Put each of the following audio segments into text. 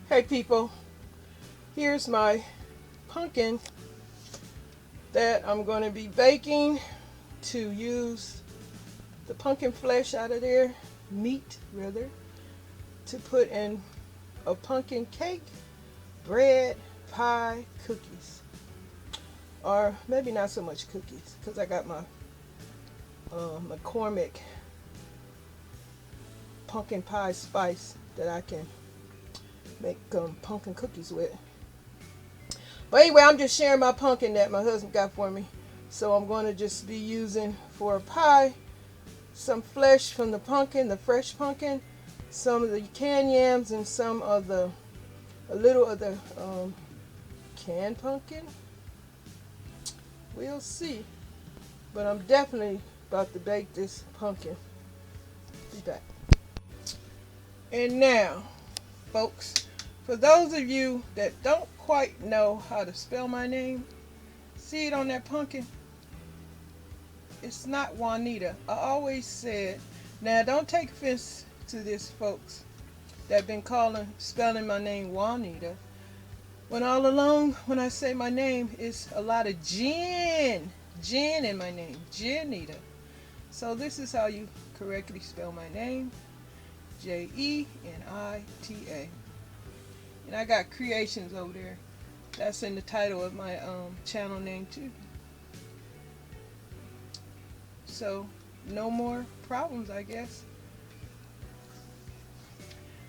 Hey people, here's my pumpkin that I'm going to be baking to use the pumpkin flesh out of there, meat rather, to put in a pumpkin cake, bread, pie, cookies. Or maybe not so much cookies because I got my McCormick pumpkin pie spice that I can make pumpkin cookies with. But anyway, I'm just sharing my pumpkin that my husband got for me. So I'm going to just be using for a pie some flesh from the pumpkin, the fresh pumpkin, some of the canned yams, and a little of the canned pumpkin. We'll see. But I'm definitely about to bake this pumpkin. Be back. And now, folks, for those of you that don't quite know how to spell my name, see it on that pumpkin? It's not Juanita. I always said, now don't take offense to this, folks, that been spelling my name Juanita. When all along, when I say my name, it's a lot of Jen in my name, Jenita. So this is how you correctly spell my name, Jenita. And I got creations over there. That's in the title of my channel name too. So no more problems, I guess,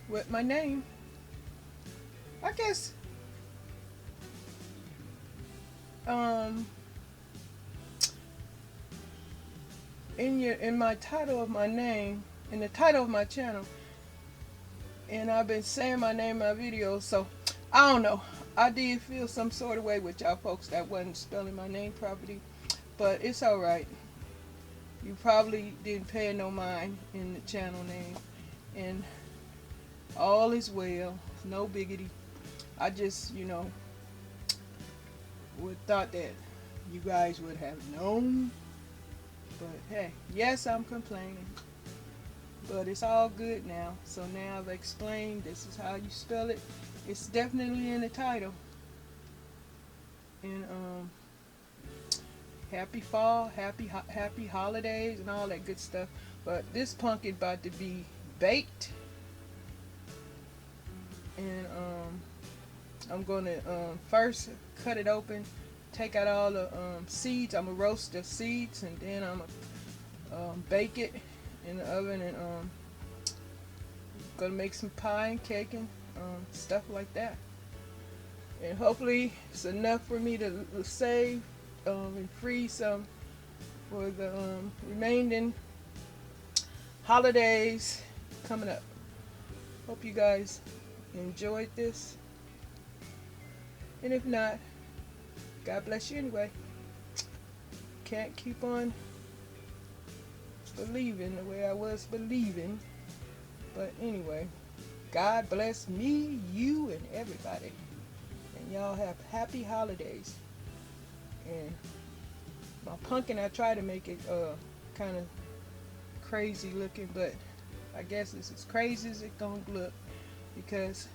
with my name. I guess in my title of my name, in the title of my channel, and I've been saying my name in my videos, so I don't know. I did feel some sort of way with y'all folks that wasn't spelling my name properly, but it's alright. You probably didn't pay no mind in the channel name, and all is well, no biggity. I just, would thought that you guys would have known, but hey, yes, I'm complaining, but it's all good now. So now I've explained this is how you spell it. It's definitely in the title. And happy fall, happy holidays, and all that good stuff. But this pumpkin about to be baked, and I'm gonna first cut it open, take out all the seeds. I'm gonna roast the seeds, and then I'm gonna bake it in the oven, and gonna make some pie and cake and stuff like that. And hopefully it's enough for me to save and freeze some for the remaining holidays coming up. Hope you guys enjoyed this, and if not, God bless you anyway. Can't keep on believing the way I was believing, but anyway, God bless me, you, and everybody, and y'all have happy holidays. And my pumpkin, I try to make it kind of crazy looking, but I guess it's as crazy as it's gonna look, because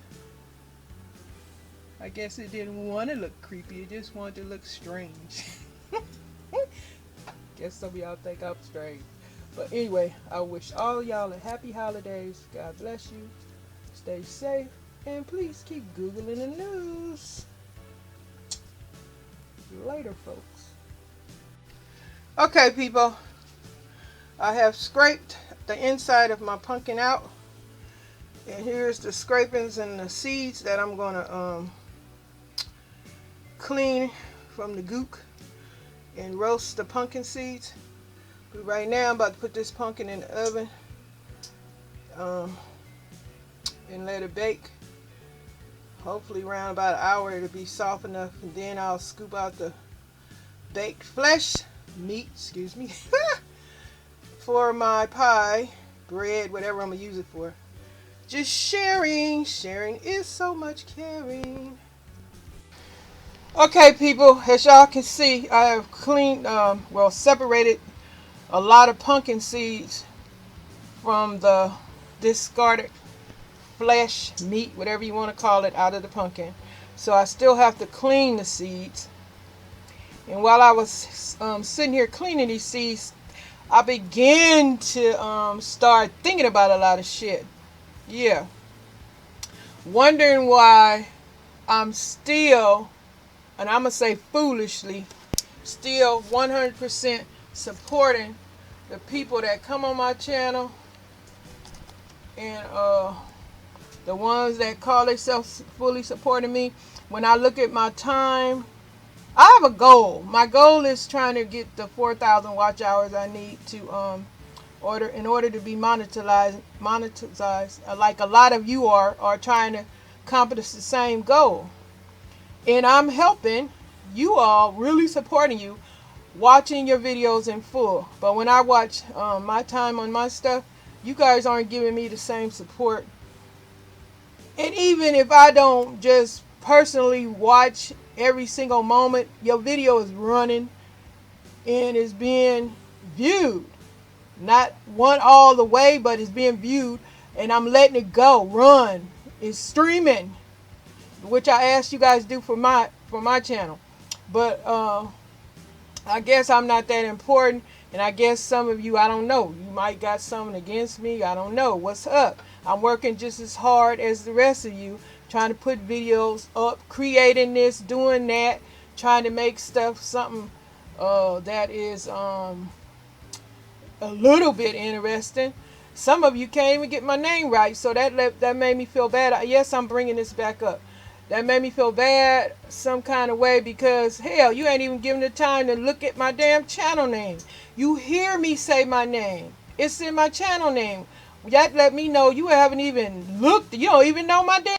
I guess it didn't want to look creepy, it just wanted to look strange. Guess some of y'all think I'm strange. But anyway, I wish all of y'all a happy holidays. God bless you. Stay safe. And please keep Googling the news. Later, folks. Okay, people. I have scraped the inside of my pumpkin out. And here's the scrapings and the seeds that I'm going to clean from the gook and roast the pumpkin seeds. But right now I'm about to put this pumpkin in the oven and let it bake. Hopefully around about an hour it'll be soft enough, and then I'll scoop out the baked meat, excuse me, for my pie, bread, whatever I'm gonna use it for. Just sharing is so much caring. Okay, people, as y'all can see, I have cleaned, separated a lot of pumpkin seeds from the discarded flesh, meat, whatever you want to call it, out of the pumpkin. So I still have to clean the seeds. And while I was sitting here cleaning these seeds, I began to start thinking about a lot of shit. Yeah. Wondering why I'm still, and I'm going to say foolishly, still 100% supporting the people that come on my channel and the ones that call themselves fully supporting me. When I look at my time, I have a goal. My goal is trying to get the 4,000 watch hours I need to in order to be monetized. Like a lot of you are trying to accomplish the same goal. And I'm helping you all, really supporting you, watching your videos in full. But when I watch my time on my stuff, you guys aren't giving me the same support. And even if I don't just personally watch every single moment, your video is running and is being viewed. Not one all the way, but it's being viewed, and I'm letting it go, run. It's streaming, which I asked you guys to do for my channel. But I guess I'm not that important, and I guess some of you, I don't know, you might got something against me. I don't know what's up. I'm working just as hard as the rest of you, trying to put videos up, creating this, doing that, trying to make stuff something that is a little bit interesting. Some of you can't even get my name right, so that made me feel bad. Yes, I'm bringing this back up. That made me feel bad some kind of way, because hell, you ain't even giving the time to look at my damn channel name. You hear me say my name. It's in my channel name. That let me know you haven't even looked. You don't even know my damn